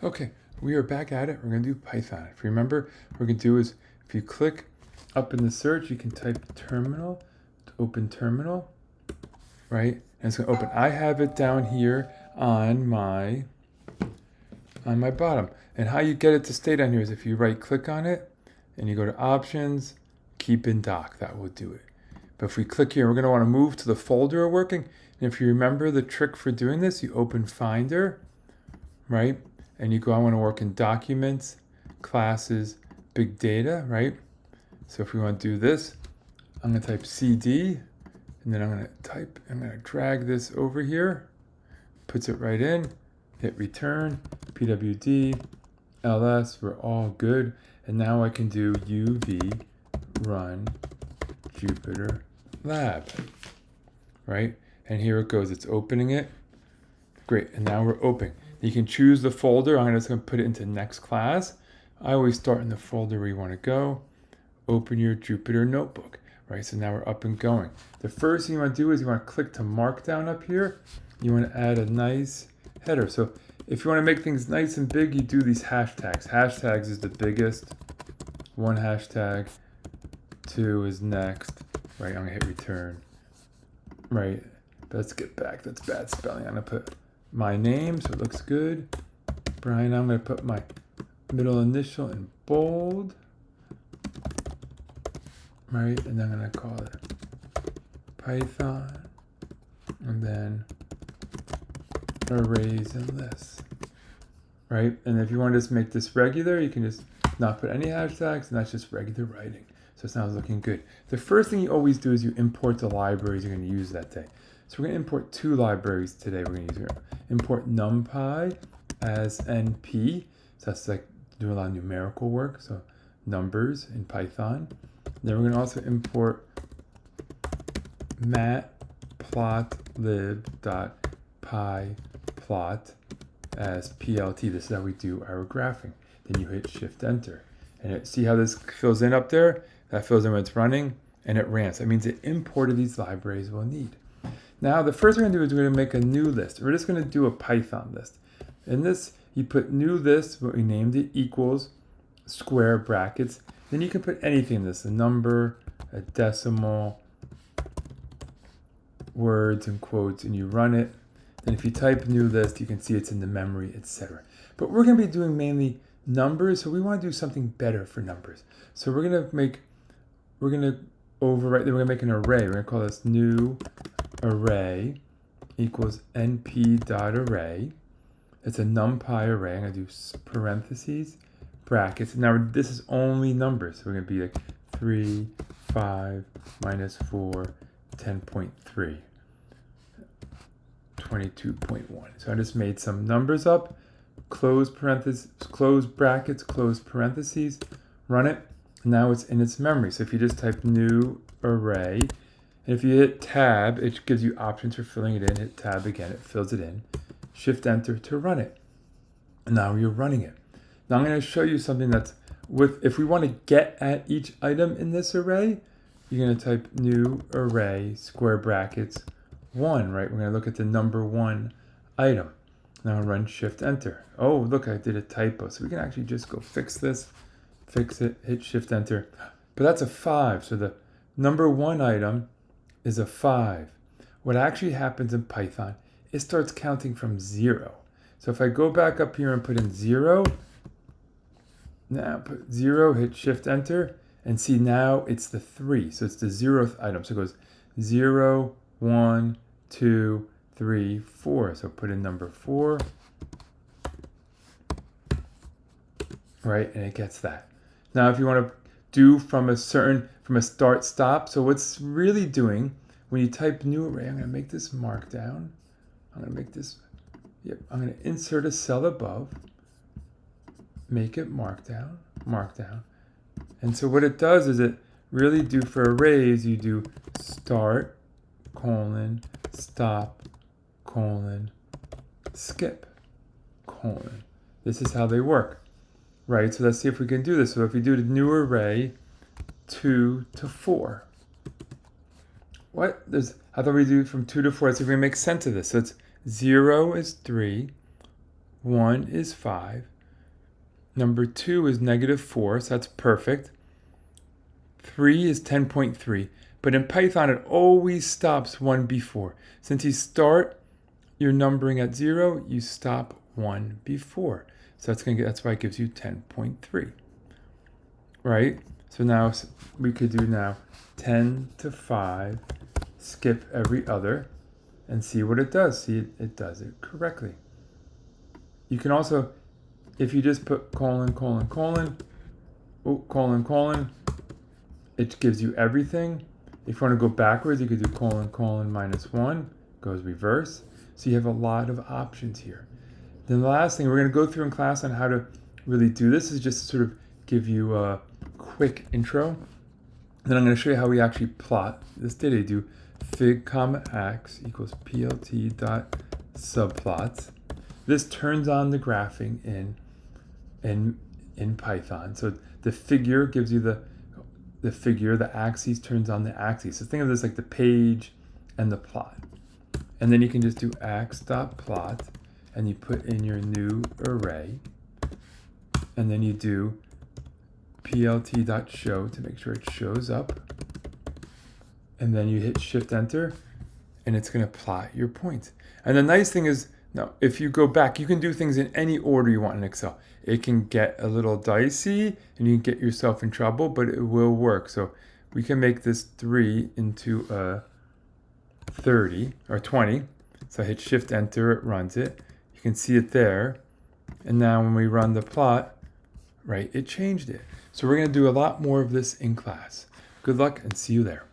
Okay, we are back at it. We're going to do Python. If you remember, what we're going to do is if you click up in the search, you can type terminal to open terminal, right? And it's going to open. I have it down here on my bottom. And how you get it to stay down here is if you right click on it and you go to options, keep in dock. That will do it. But if we click here, we're going to want to move to the folder we're working. And if you remember the trick for doing this, you open Finder, right? And you go, I want to work in documents, classes, big data, right? So if we want to do this, I'm going to type CD, and then I'm going to drag this over here, puts it right in, hit return, pwd, ls, we're all good. And now I can do uv run Jupyter Lab, right? And here it goes, it's opening it. Great, and now we're open. You can choose the folder. I'm just going to put it into next class. I always start in the folder where you want to go. Open your Jupyter notebook, right? So now we're up and going. The first thing you want to do is you want to click to Markdown up here. You want to add a nice header. So if you want to make things nice and big, you do these hashtags. Hashtags is the biggest. One hashtag, two is next, right? I'm going to hit return, right? Let's get back. That's bad spelling. I'm going to put my name so it looks good. Brian, I'm going to put my middle initial in bold. Right, and then I'm going to call it Python. And then arrays and lists. Right, and if you want to just make this regular, you can just not put any hashtags, and that's just regular writing. So it sounds looking good. The first thing you always do is you import the libraries you're going to use that day. So we're going to import two libraries today. We're going to use import numpy as np. So that's like doing a lot of numerical work. So numbers in Python. Then we're going to also import matplotlib.pyplot as plt. This is how we do our graphing. Then you hit Shift Enter. And see how this fills in up there? That fills in when it's running, and it ran. So that means it imported these libraries we'll need. Now, the first thing we're going to do is we're going to make a new list. We're just going to do a Python list. In this, you put new list, what we named it, equals square brackets. Then you can put anything in this, a number, a decimal, words and quotes, and you run it. And if you type new list, you can see it's in the memory, etc. But we're going to be doing mainly numbers, so we want to do something better for numbers. So we're going to overwrite, then we're going to make an array. We're going to call this new array equals np.array. It's a numpy array. I'm going to do parentheses, brackets. Now this is only numbers. So we're going to be like 3, 5, minus 4, 10.3, 22.1. So I just made some numbers up, close parentheses, close brackets, close parentheses, run it. Now it's in its memory. So if you just type new array, and if you hit tab, it gives you options for filling it in. Hit tab again, it fills it in. Shift enter to run it. And now you're running it. Now I'm going to show you something that's if we want to get at each item in this array, you're going to type new array, square brackets, 1, right? We're going to look at the number 1 item. Now run Shift Enter. Oh, look, I did a typo. So we can actually just go fix this, fix it, hit Shift Enter. But that's a 5. So the number 1 item is a 5. What actually happens in Python, it starts counting from 0. So if I go back up here and put in 0, now put 0, hit Shift Enter, and see now it's the 3. So it's the 0th item. So it goes 0, 1, 2, 3, 4. So put in number 4, right? And it gets that. Now if you want to do from a start stop, so what's really doing when you type new array, I'm going to make this markdown. I'm going to make this, I'm going to insert a cell above, make it markdown. And so what it does is it really do for arrays, you do start, colon, stop, colon, skip, colon. This is how they work, right? So let's see if we can do this. So if we do the new array, 2 to 4. I thought we'd do from 2 to 4. So we're going to make sense of this. So it's 0 is 3, 1 is 5, Number 2 is -4, so that's perfect. 3 is 10.3. But in Python, it always stops 1 before. Since you start your numbering at 0, you stop 1 before. So that's why it gives you 10.3. Right? So now we could do now 10 to 5, skip every other, and see what it does. See, it does it correctly. You can also, if you just put colon, it gives you everything. If you want to go backwards, you could do colon, -1, goes reverse. So you have a lot of options here. Then the last thing we're going to go through in class on how to really do this is just to sort of give you a quick intro. Then I'm going to show you how we actually plot this data. You do fig comma x equals plt dot subplot. This turns on the graphing in Python. So the figure gives you the figure, the axes turns on the axes. So think of this like the page and the plot. And then you can just do x.plot and you put in your new array. And then you do plt.show to make sure it shows up. And then you hit Shift Enter and it's going to plot your points. And the nice thing is, now, if you go back, you can do things in any order you want in Excel. It can get a little dicey and you can get yourself in trouble, but it will work. So we can make this 3 into a 30 or 20. So I hit Shift Enter, it runs it. You can see it there. And now when we run the plot, right, it changed it. So we're going to do a lot more of this in class. Good luck and see you there.